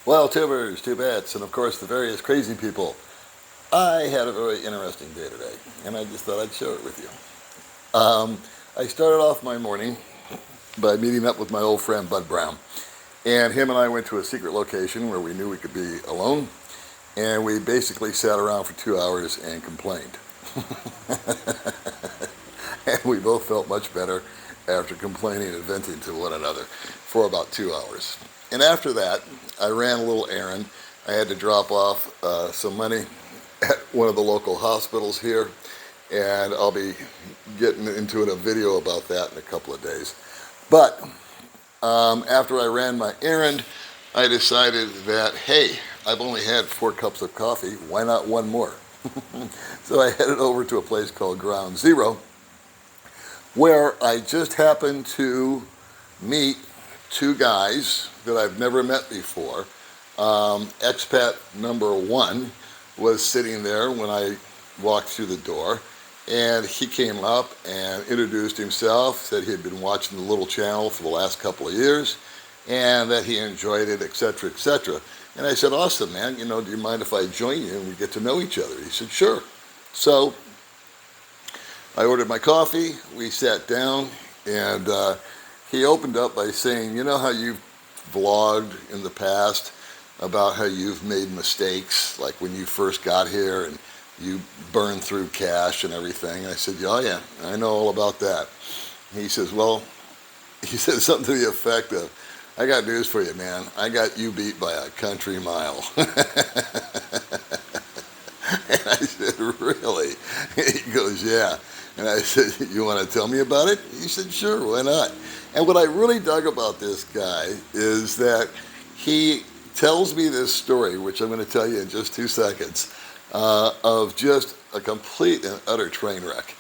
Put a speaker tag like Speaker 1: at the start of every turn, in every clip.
Speaker 1: Well, tubers, tubettes, and of course the various crazy people. I had a very interesting day today, and I just thought I'd share it with you. I started off my morning by meeting up with my old friend Bud Brown, and him and I went to a secret location where we knew we could be alone, and we basically sat around for 2 hours and complained. And we both felt much better after complaining and venting to one another for about 2 hours. And after that, I ran a little errand. I had to drop off some money at one of the local hospitals here, and I'll be getting into a video about that in a couple of days. But after I ran my errand, I decided that, hey, I've only had 4 cups of coffee, why not one more? So I headed over to a place called Ground Zero, where I just happened to meet 2 guys that I've never met before. Expat number 1 was sitting there when I walked through the door, and he came up and introduced himself, said he had been watching the little channel for the last couple of years, and that he enjoyed it, etc., etc. And I said, awesome, man, do you mind if I join you and we get to know each other? He said, sure. So I ordered my coffee, we sat down, and he opened up by saying, you know how you've vlogged in the past about how you've made mistakes, like when you first got here and you burned through cash and everything? And I said, oh yeah, I know all about that. He says, well, he said something to the effect of, I got news for you, man. I got you beat by a country mile. And I said, really? He goes, yeah. And I said, you want to tell me about it? He said, sure, why not? And what I really dug about this guy is that he tells me this story, which I'm going to tell you in just 2 seconds, of just a complete and utter train wreck.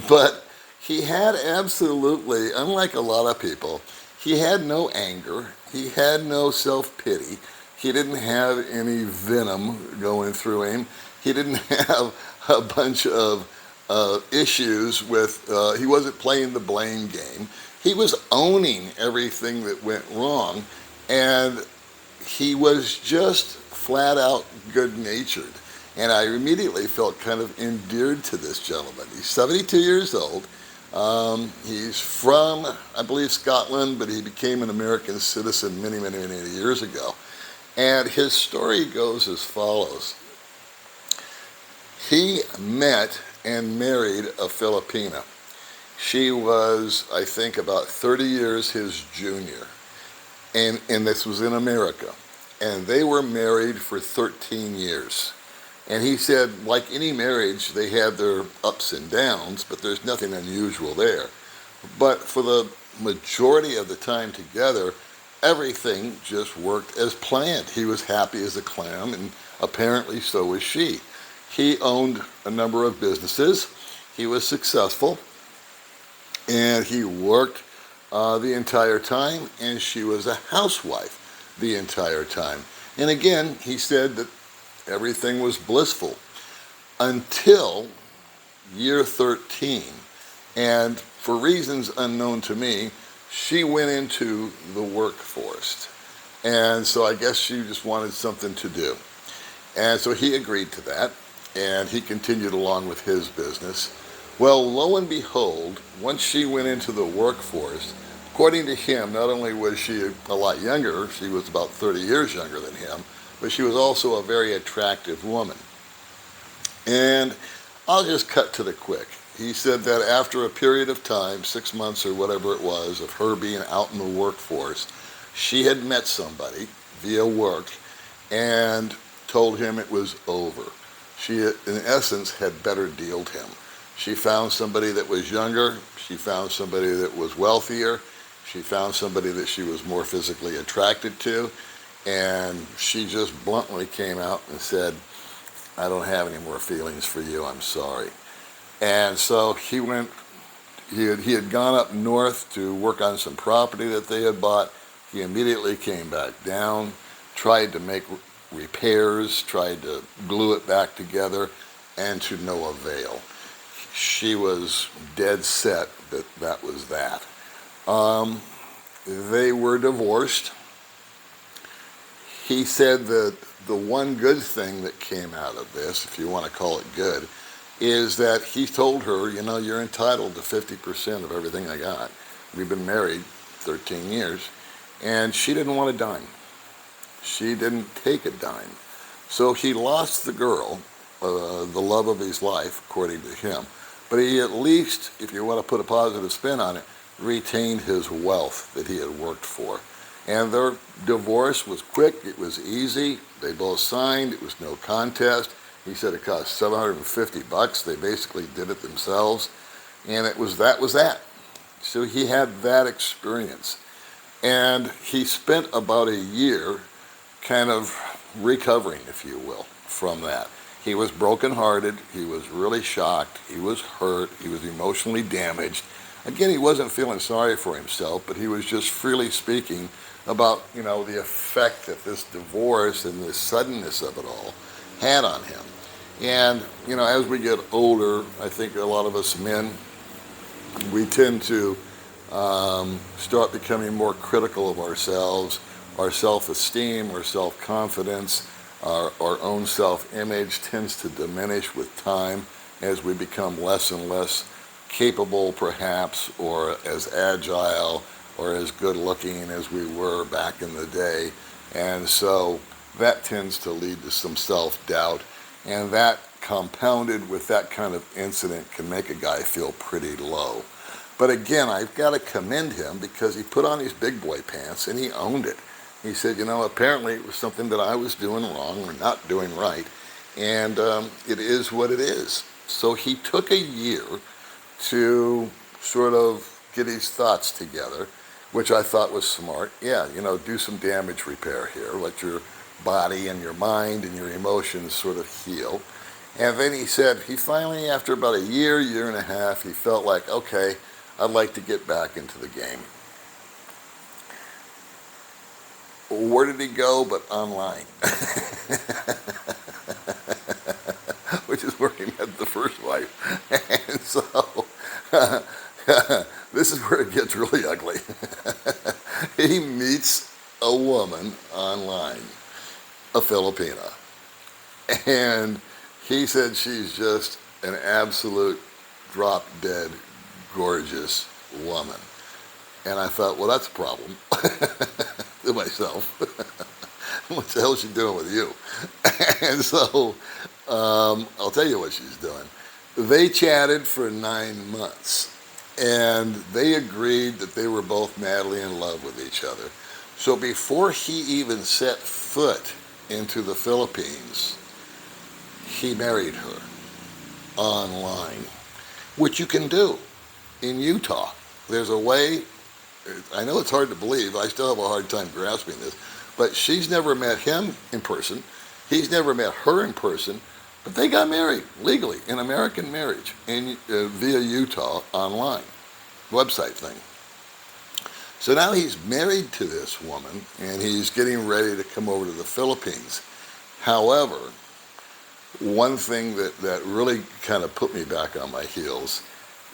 Speaker 1: But he had absolutely, unlike a lot of people, he had no anger, he had no self-pity, he didn't have any venom going through him, he didn't have a bunch of issues with, he wasn't playing the blame game. He was owning everything that went wrong, and he was just flat out good-natured. And I immediately felt kind of endeared to this gentleman. He's 72 years old. He's from, I believe, Scotland, but he became an American citizen many, many, many years ago. And his story goes as follows. He met and married a Filipina. She was, I think, about 30 years his junior. And this was in America. And they were married for 13 years. And he said, like any marriage, they had their ups and downs, but there's nothing unusual there. But for the majority of the time together, everything just worked as planned. He was happy as a clam, and apparently so was she. He owned a number of businesses. He was successful, and he worked the entire time, and she was a housewife the entire time. And again, he said that everything was blissful until year 13. And for reasons unknown to me, she went into the workforce. And so I guess she just wanted something to do. And so he agreed to that, and he continued along with his business. Well, lo and behold, once she went into the workforce, according to him, not only was she a lot younger, she was about 30 years younger than him, but she was also a very attractive woman. And I'll just cut to the quick. He said that after a period of time, 6 months or whatever it was, of her being out in the workforce, she had met somebody via work and told him it was over. She, in essence, had better dealed him. She found somebody that was younger, she found somebody that was wealthier, she found somebody that she was more physically attracted to, and she just bluntly came out and said, I don't have any more feelings for you, I'm sorry. And so he had gone up north to work on some property that they had bought. He immediately came back down, tried to make repairs, tried to glue it back together, and to no avail. She was dead set that that was that. They were divorced. he said that the one good thing that came out of this, if you want to call it good, is that he told her, you know, you're entitled to 50% of everything I got. We've been married 13 years, and she didn't want a dime. She didn't take a dime. So he lost the girl, the love of his life, according to him. But he at least, if you want to put a positive spin on it, retained his wealth that he had worked for. And their divorce was quick, it was easy, they both signed, it was no contest. He said it cost $750. They basically did it themselves. And that was that. So he had that experience. And he spent about a year kind of recovering, if you will, from that. He was brokenhearted, he was really shocked, he was hurt, he was emotionally damaged. Again, he wasn't feeling sorry for himself, but he was just freely speaking about, you know, the effect that this divorce and the suddenness of it all had on him. And, you know, as we get older, I think a lot of us men, we tend to start becoming more critical of ourselves, our self-esteem, our self-confidence, our own self-image tends to diminish with time as we become less and less capable, perhaps, or as agile or as good-looking as we were back in the day. And so that tends to lead to some self-doubt, and that compounded with that kind of incident can make a guy feel pretty low. But again, I've got to commend him because he put on his big boy pants and he owned it. He said, you know, apparently it was something that I was doing wrong or not doing right, and it is what it is. So he took a year to sort of get his thoughts together, which I thought was smart. Yeah, you know, do some damage repair here. Let your body and your mind and your emotions sort of heal. And then he said he finally, after about a year, year and a half, he felt like, okay, I'd like to get back into the game. Where did he go but online? Which is where he met the first wife. And so, this is where it gets really ugly. He meets a woman online, a Filipina. And he said she's just an absolute drop-dead gorgeous woman. And I thought, well, that's a problem to myself. What the hell is she doing with you? And so I'll tell you what she's doing. They chatted for 9 months, and they agreed that they were both madly in love with each other. So before he even set foot into the Philippines, he married her online, which you can do in Utah. There's a way. I know it's hard to believe. I still have a hard time grasping this. But she's never met him in person. He's never met her in person. But they got married legally in American marriage via Utah online website thing. So now he's married to this woman, and he's getting ready to come over to the Philippines. However, one thing that really kind of put me back on my heels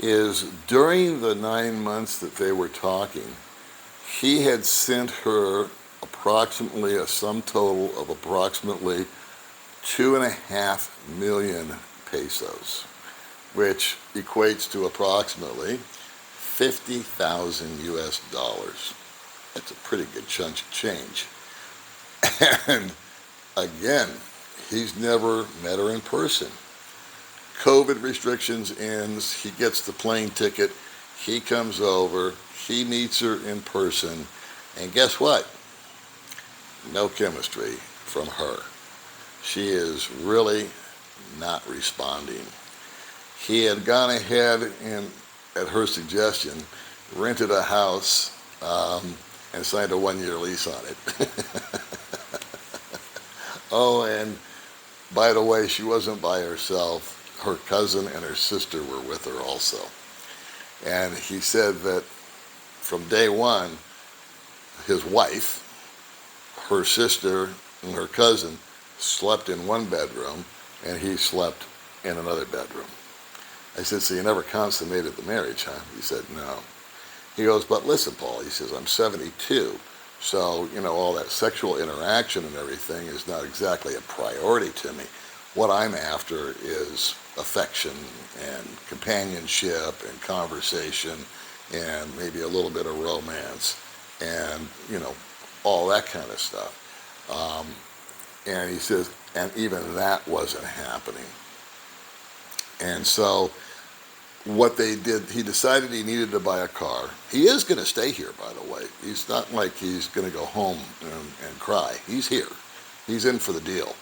Speaker 1: is during the 9 months that they were talking, he had sent her approximately a sum total of approximately 2.5 million pesos, which equates to approximately 50,000 US dollars. That's a pretty good chunk of change. And again, he's never met her in person. COVID restrictions ends, he gets the plane ticket, he comes over, he meets her in person, and guess what? No chemistry from her. She is really not responding. He had gone ahead and, at her suggestion, rented a house and signed a 1-year lease on it. Oh, and by the way, she wasn't by herself. Her cousin and her sister were with her also. And he said that from day one, his wife, her sister, and her cousin slept in one bedroom, and he slept in another bedroom. I said, so you never consummated the marriage, huh? He said, no. He goes, but listen, Paul, he says, I'm 72. So, all that sexual interaction and everything is not exactly a priority to me. What I'm after is affection and companionship and conversation and maybe a little bit of romance and, all that kind of stuff. And he says, and even that wasn't happening. And so what they did, he decided he needed to buy a car. He is going to stay here, by the way. He's not like he's going to go home and cry. He's here. He's in for the deal.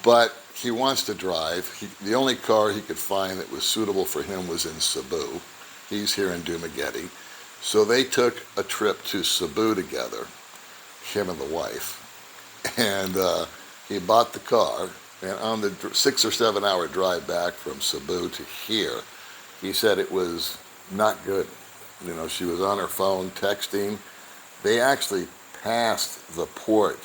Speaker 1: But he wants to drive. The only car he could find that was suitable for him was in Cebu. He's here in Dumaguete. So they took a trip to Cebu together, him and the wife. And he bought the car. And on the 6 or 7 hour drive back from Cebu to here, he said it was not good. She was on her phone texting. They actually passed the port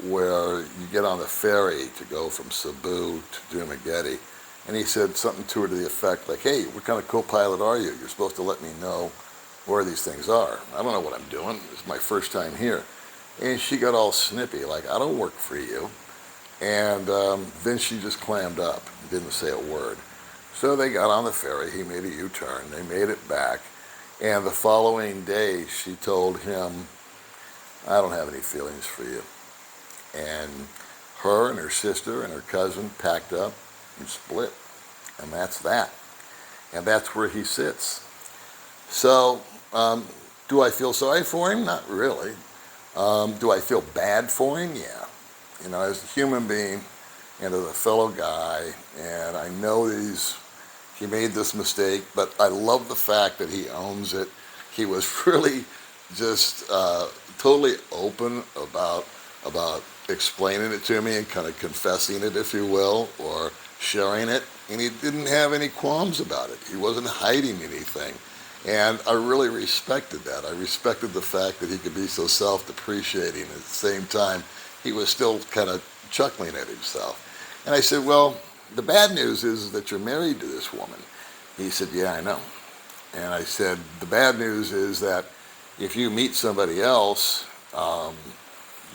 Speaker 1: where you get on the ferry to go from Cebu to Dumaguete. And he said something to her to the effect like, hey, what kind of co-pilot are you? You're supposed to let me know where these things are. I don't know what I'm doing. It's my first time here. And she got all snippy, like, I don't work for you. And then she just clammed up, didn't say a word. So they got on the ferry. He made a U-turn. They made it back. And the following day, she told him, I don't have any feelings for you. And her and her sister and her cousin packed up and split. And that's that. And that's where he sits. So, do I feel sorry for him? Not really. Do I feel bad for him? Yeah. As a human being and as a fellow guy, and I know that he made this mistake, but I love the fact that he owns it. He was really just totally open about explaining it to me and kind of confessing it, if you will, or sharing it, and he didn't have any qualms about it. He wasn't hiding anything, and I really respected that. I respected the fact that he could be so self-depreciating. At the same time, he was still kind of chuckling at himself. And I said, well, the bad news is that you're married to this woman. He said, yeah, I know. And I said, the bad news is that if you meet somebody else,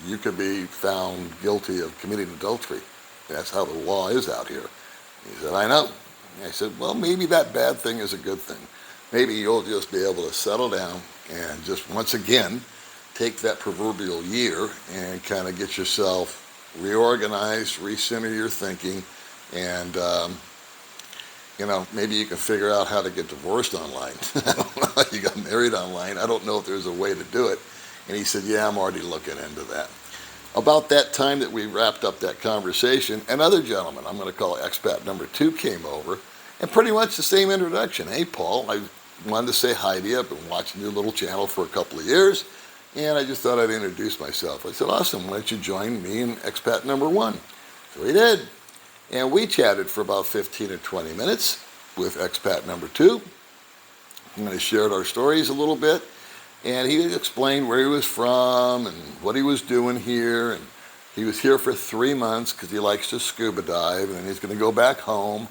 Speaker 1: you could be found guilty of committing adultery. That's how the law is out here. He said, I know. And I said, well, maybe that bad thing is a good thing. Maybe you'll just be able to settle down and just once again take that proverbial year and kind of get yourself reorganized, recenter your thinking, and maybe you can figure out how to get divorced online. I don't know how you got married online. I don't know if there's a way to do it. And he said, yeah, I'm already looking into that. About that time that we wrapped up that conversation, another gentleman, I'm going to call expat number 2, came over, and pretty much the same introduction. Hey, Paul, I wanted to say hi to you. I've been watching your little channel for a couple of years, and I just thought I'd introduce myself. I said, awesome, why don't you join me and expat number 1? So he did. And we chatted for about 15 or 20 minutes with expat number 2. And I shared our stories a little bit. And he explained where he was from and what he was doing here. And he was here for 3 months because he likes to scuba dive. And then he's going to go back home.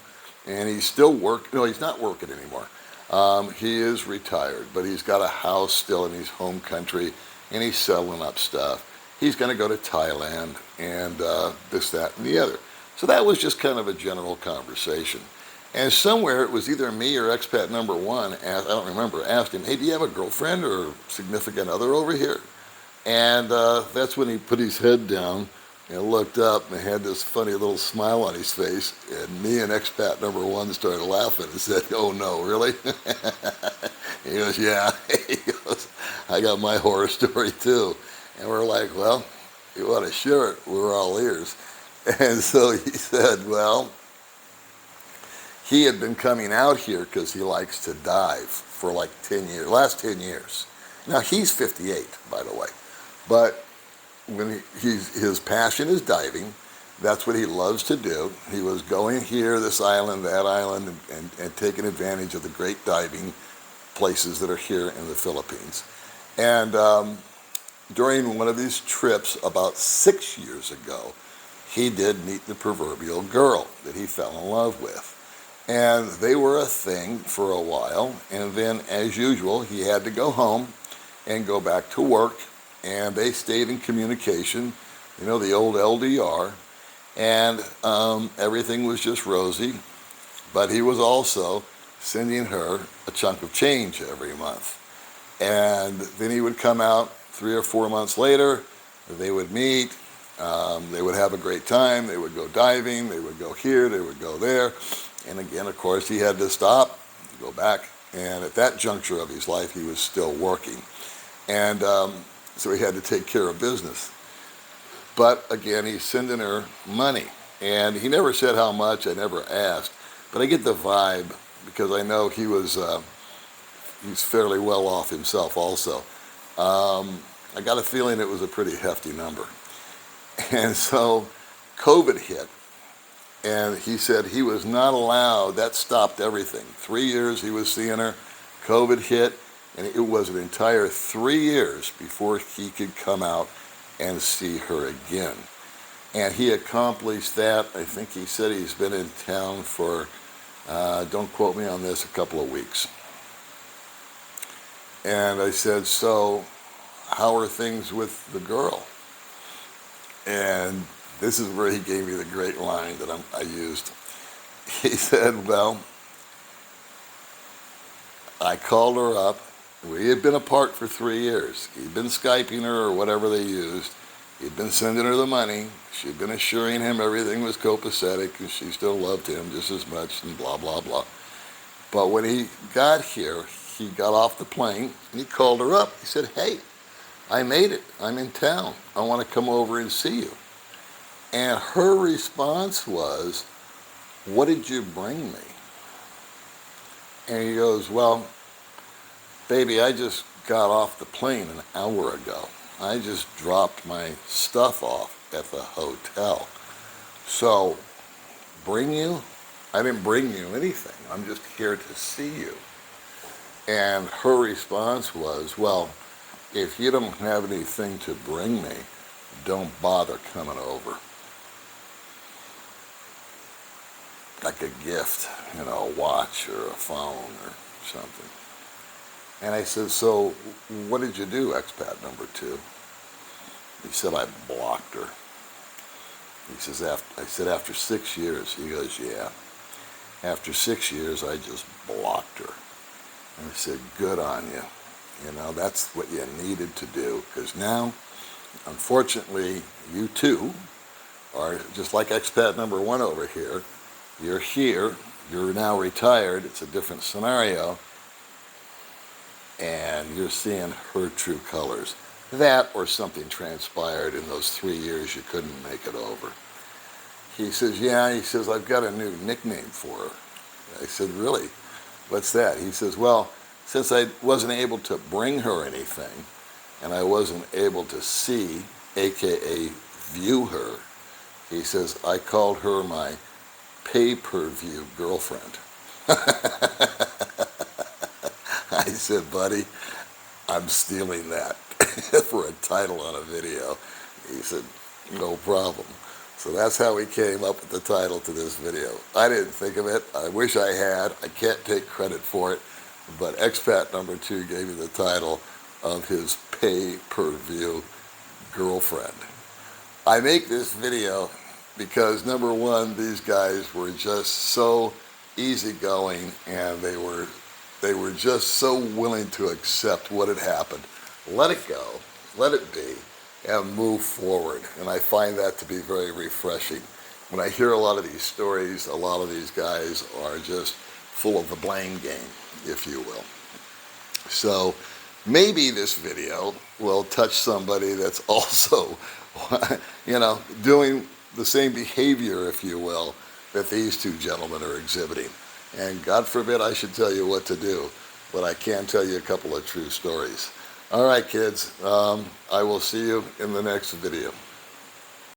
Speaker 1: And he's still working. No, he's not working anymore. He is retired, but he's got a house still in his home country. And he's settling up stuff. He's going to go to Thailand and this, that, and the other. So that was just kind of a general conversation. And somewhere it was either me or expat number 1, I don't remember, asked him, hey, do you have a girlfriend or significant other over here? And that's when he put his head down and looked up and had this funny little smile on his face. And me and expat number 1 started laughing and said, oh no, really? He goes, yeah. He goes, I got my horror story too. And we're like, well, you want to share it? We're all ears. And so he said, well, he had been coming out here because he likes to dive for like 10 years, last 10 years. Now, he's 58, by the way. But when his passion is diving, that's what he loves to do. He was going here, this island, that island, and taking advantage of the great diving places that are here in the Philippines. And during one of these trips about 6 years ago, he did meet the proverbial girl that he fell in love with. And they were a thing for a while, and then, as usual, he had to go home and go back to work, and they stayed in communication, the old LDR, and everything was just rosy. But he was also sending her a chunk of change every month. And then he would come out 3 or 4 months later, they would meet, they would have a great time, they would go diving, they would go here, they would go there. And again, of course, he had to stop, go back, and at that juncture of his life, he was still working. And so he had to take care of business. But again, he's sending her money. And he never said how much, I never asked. But I get the vibe, because I know he's fairly well off himself also. I got a feeling it was a pretty hefty number. And so COVID hit, and he said he was not allowed, that stopped everything. 3 years he was seeing her, COVID hit, and it was an entire 3 years before he could come out and see her again. And he accomplished that. I think he said he's been in town for, don't quote me on this, a couple of weeks. And I said, so how are things with the girl? And this is where he gave me the great line that I used. He said, well, I called her up. We had been apart for 3 years. He'd been Skyping her or whatever they used. He'd been sending her the money. She'd been assuring him everything was copacetic and she still loved him just as much and blah, blah, blah. But when he got here, he got off the plane and he called her up. He said, hey, I made it. I'm in town. I want to come over and see you. And her response was, what did you bring me? And he goes, well, baby, I just got off the plane an hour ago. I just dropped my stuff off at the hotel. So, bring you? I didn't bring you anything. I'm just here to see you. And her response was, well, if you don't have anything to bring me, don't bother coming over. Like a gift, a watch or a phone or something. And I said, so what did you do, expat number 2? He said, I blocked her. He says, I said, after 6 years? He goes, yeah. After 6 years, I just blocked her. And I said, good on you. That's what you needed to do. Because now, unfortunately, you too are just like expat number 1 over here. You're here. You're now retired. It's a different scenario. And you're seeing her true colors. That or something transpired in those 3 years you couldn't make it over. He says, yeah, he says, I've got a new nickname for her. I said, really? What's that? He says, well, since I wasn't able to bring her anything, and I wasn't able to see, aka view her, he says, I called her my pay-per-view girlfriend. I said, buddy, I'm stealing that for a title on a video. He said, no problem. So that's how we came up with the title to this video. I didn't think of it. I wish I had. I can't take credit for it. But expat number 2 gave me the title of his pay-per-view girlfriend. I make this video because, number 1, these guys were just so easygoing, and they were just so willing to accept what had happened. Let it go, let it be, and move forward. And I find that to be very refreshing. When I hear a lot of these stories, a lot of these guys are just full of the blame game, if you will. So maybe this video will touch somebody that's also, doing the same behavior, if you will, that these 2 gentlemen are exhibiting. And God forbid I should tell you what to do, but I can tell you a couple of true stories. All right, kids, I will see you in the next video.